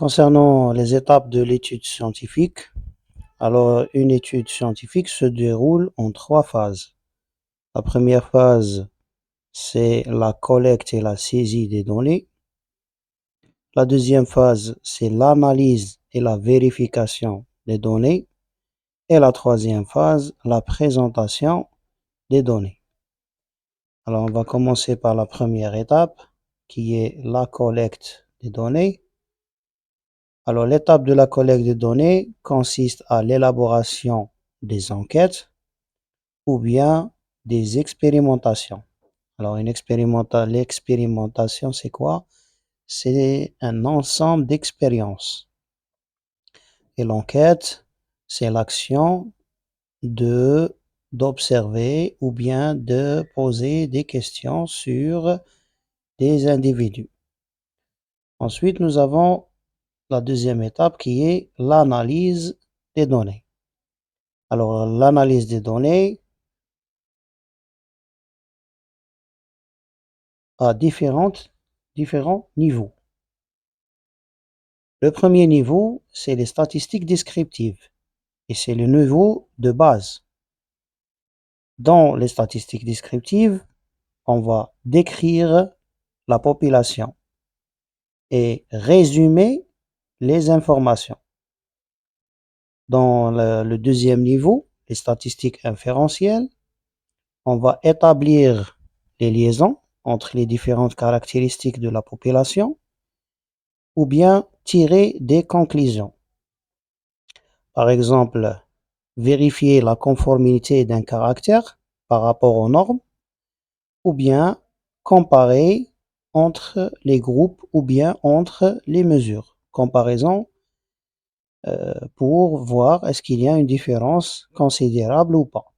Concernant les étapes de l'étude scientifique, alors une étude scientifique se déroule en 3 phases. La première phase, c'est la collecte et la saisie des données. La deuxième phase, c'est l'analyse et la vérification des données. Et la troisième phase, la présentation des données. Alors, on va commencer par la première étape, qui est la collecte des données. Alors, l'étape de la collecte des données consiste à l'élaboration des enquêtes ou bien des expérimentations. Alors, l'expérimentation, c'est quoi? C'est un ensemble d'expériences. Et l'enquête, c'est l'action d'observer ou bien de poser des questions sur des individus. Ensuite, nous avons la deuxième étape qui est l'analyse des données. Alors, l'analyse des données a différents niveaux. Le premier niveau, c'est les statistiques descriptives et c'est le niveau de base. Dans les statistiques descriptives, on va décrire la population et résumer les informations. Dans le deuxième niveau, les statistiques inférentielles, on va établir les liaisons entre les différentes caractéristiques de la population ou bien tirer des conclusions. Par exemple, vérifier la conformité d'un caractère par rapport aux normes ou bien comparer entre les groupes ou bien entre les mesures. Comparaison pour voir est-ce qu'il y a une différence considérable ou pas.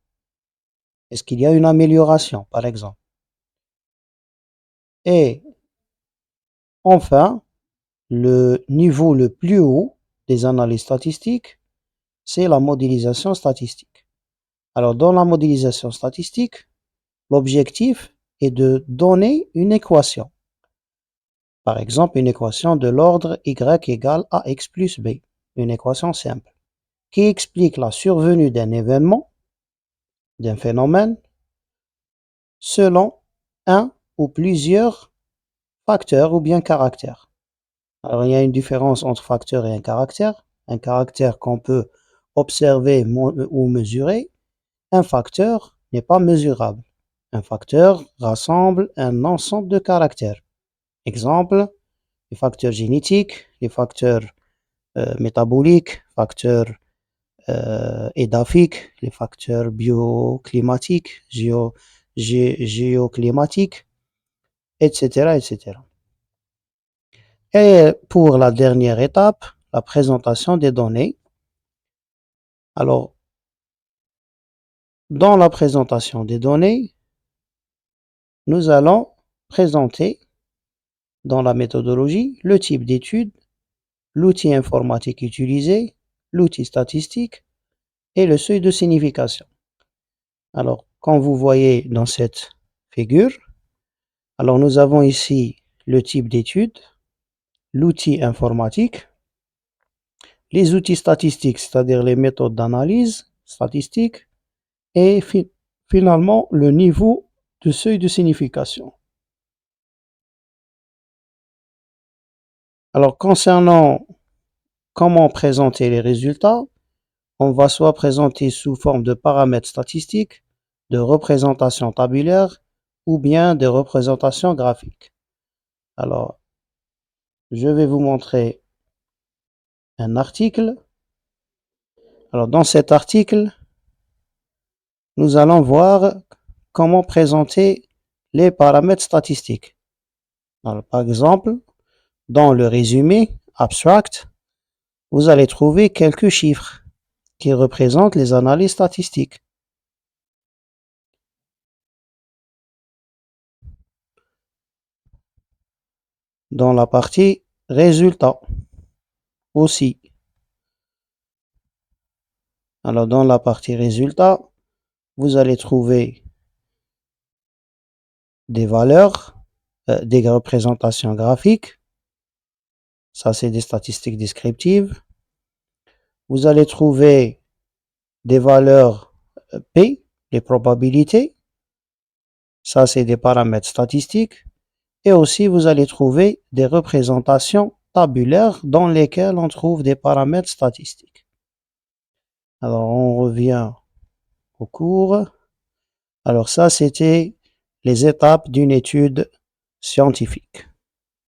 Est-ce qu'il y a une amélioration, par exemple. Et enfin, le niveau le plus haut des analyses statistiques, c'est la modélisation statistique. Alors, dans la modélisation statistique, l'objectif est de donner une équation. Par exemple, une équation de l'ordre y égale ax plus b, une équation simple, qui explique la survenue d'un événement, d'un phénomène, selon un ou plusieurs facteurs ou bien caractères. Alors, il y a une différence entre facteur et un caractère qu'on peut observer ou mesurer. Un facteur n'est pas mesurable. Un facteur rassemble un ensemble de caractères. Exemple, les facteurs génétiques, les facteurs métaboliques, facteurs édaphiques, les facteurs bioclimatiques, géoclimatiques, etc., etc. Et pour la dernière étape, la présentation des données. Alors, dans la présentation des données, nous allons présenter dans la méthodologie le type d'étude, l'outil informatique utilisé, l'outil statistique et le seuil de signification. Alors, comme vous voyez dans cette figure, alors nous avons ici le type d'étude, l'outil informatique, les outils statistiques, c'est-à-dire les méthodes d'analyse statistique, et finalement le niveau de seuil de signification. Alors, concernant comment présenter les résultats, on va soit présenter sous forme de paramètres statistiques, de représentations tabulaires ou bien de représentations graphiques. Alors, je vais vous montrer un article. Alors, dans cet article, nous allons voir comment présenter les paramètres statistiques. Alors, par exemple, dans le résumé abstract, vous allez trouver quelques chiffres qui représentent les analyses statistiques. Dans la partie résultats aussi. Alors, dans la partie résultats, vous allez trouver des valeurs, des représentations graphiques Ça, c'est des statistiques descriptives. Vous allez trouver des valeurs P, les probabilités. Ça, c'est des paramètres statistiques. Et aussi, vous allez trouver des représentations tabulaires dans lesquelles on trouve des paramètres statistiques. Alors, on revient au cours. Alors ça, c'était les étapes d'une étude scientifique.